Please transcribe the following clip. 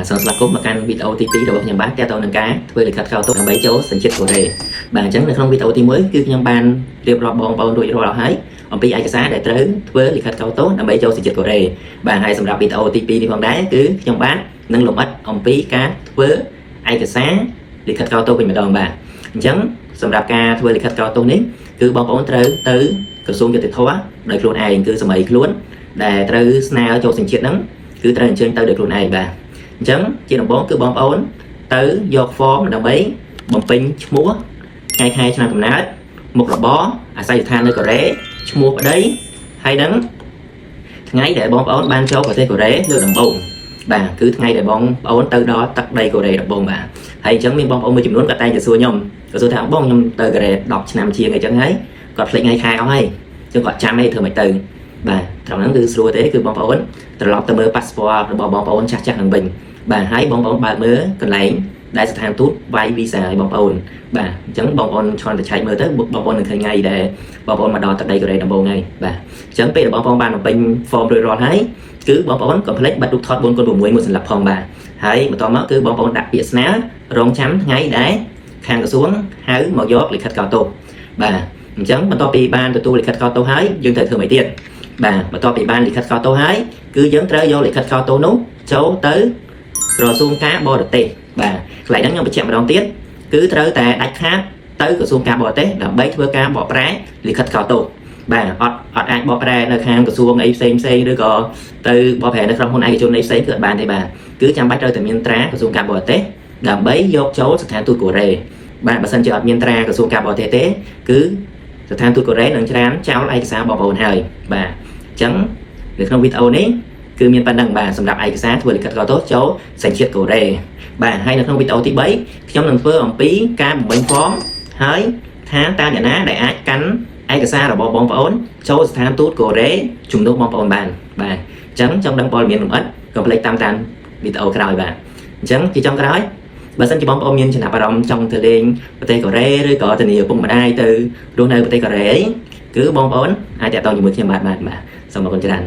Xong slap cốt mà can video OTPរបស់ខ្ញុំបាទតើតើនឹងការធ្វើលិខិតខោទុកដើម្បីចូលសញ្ជាតិកូរ៉េបាទអញ្ចឹងនៅក្នុងវីដេអូទី1គឺខ្ញុំបានរៀបរាប់បងប្អូនរួចរាល់ហើយអំពីឯកសារដែលត្រូវធ្វើលិខិតខោទុកដើម្បីចូលសញ្ជាតិកូរ៉េបាទហើយសម្រាប់វីដេអូទី2នេះផងដែរគឺខ្ញុំបាននឹងលម្អិតអំពីការធ្វើឯកសារលិខិតខោទុកវិញម្ដងបាទអញ្ចឹងសម្រាប់ការធ្វើលិខិតខោទុកនេះគឺបងប្អូនត្រូវទៅក្រសួងយុតិធម៌ដោយខ្លួនឯងគឺសម័យខ្លួនដែលត្រូវស្នើចូលសញ្ជាតិហ្នឹងគឺត្រូវអញ្ជើញទៅដោយខ្លួនឯងបាទអញ្ចឹងជាដំបូងគឺបងប្អូនទៅយក form ដើម្បីបំពេញឈ្មោះថ្ងៃខែឆ្នាំកំណើតមុខរបរអាស័យដ្ឋាននៅកូរ៉េឈ្មោះប្តីហើយនឹងថ្ងៃដែលបងប្អូនបានចូលប្រទេសកូរ៉េលើកដំបូងបាទគឺថ្ងៃដែលបងប្អូនទៅដល់ទឹកដីកូរ៉េដំបូងបាទហើយអញ្ចឹងមានបងប្អូនមួយចំនួនគាត់តែងទៅសួរខ្ញុំគាត់សួរថាបងខ្ញុំទៅកូរ៉េ10ឆ្នាំជាងអីចឹងហើយគាត់ភ្លេចថ្ងៃខែអស់ហើយអញ្ចឹងគាត់ចាំអីធ្វើមិនទៅបាទត្រង់ហ្នឹងគឺស្រួលទេគឺបងប្អូនត្រឡប់ទៅមើល passport របស់បងប្អូនចាស់ៗហ្នឹងវិញបាទហើយបងប្អូនបើកមើលកន្លែងដែលស្ថានទូតវាយវីសាឲ្យបងប្អូនបាទអញ្ចឹងបងប្អូនឆ្លងទៅឆែកមើលទៅបងប្អូននឹងឃើញថ្ងៃដែលបងប្អូនមកដល់ទឹកដីកូរ៉េដំបូងហើយបាទអញ្ចឹងពេលដែលបងប្អូនបានបំពេញ form រួចរាល់ហើយគឺបងប្អូនកុំភ្លេចបាត់រូបថត 4x6 មួយសន្លឹកផងបាទហើយបន្តមកគឺបងប្អូនដាក់ពាក្យស្នើរងចាំថ្ងៃដែលខាងក្រសួងហៅមកយកលិខិតកោតោបាទអញ្ចឹងបន្ទាប់ពីបានទទួលលិខិតកោតោហើយយើងត្រូវធ្វើម៉េចទៀតបាទបន្ទាប់ពីបានលិខិតកោតោហើយគឺយើងត្រូវយកលិខិតកោតោនោះចូលទៅក្រសួងការបរទេសបាទកន្លែងហ្នឹងខ្ញុំបញ្ជាក់ម្ដងទៀតគឺត្រូវតែដាច់ខាតទៅក្រសួងការបរទេសដើម្បីធ្វើការបកប្រែលិខិតកោតោបាទអត់អាចបកប្រែនៅខាងក្រសួងអីផ្សេងឬក៏ទៅបកប្រែនៅក្រុមហ៊ុនឯកជនអីផ្សេងគឺអត់បានទេបាទគឺចាំបាច់ត្រូវតែមានត្រាក្រសួងការបរទេសដើម្បីយកចូលស្ថានទូតកូរ៉េបាទបើសិនជាអត់មានត្រាក្រសួងការបរទេសទេគឺស្ថានទូតកូរ៉េនឹងច្រានចោលឯកសារបងប្អូនហើយបាទអញ្ចឹងនៅក្នុងវីដេអូនេះគឺមានប៉ុណ្ណឹងបាទសម្រាប់ឯកសារធ្វើលិខិតកោតោចូលសញ្ជាតិកូរ៉េបាទហើយនៅក្នុងវីដេអូទី3ខ្ញុំនឹងធ្វើអំពីការបំពេញ form ហើយថាតើអ្នកណាដែលអាចកាន់ឯកសាររបស់បងប្អូនចូលស្ថានទូតកូរ៉េជំនួសបងប្អូនបានបាទអញ្ចឹងចង់ដឹងព័ត៌មានលម្អិតកុំភ្លេចតាមវីដេអូក្រោយបាទអញ្ចឹងជាចុងក្រោយបើសិនជាបងប្អូនមានចំណាប់អារម្មណ៍ចង់ទៅលេងប្រទេសកូរ៉េឬក៏ទៅនាឪពុកម្ដាយទៅរស់នៅប្រទេសកូរ៉េគឺបងប្អូនអាចតាក់ទងជាមួយខ្ញុំបាទសូមអរគុណច្រើន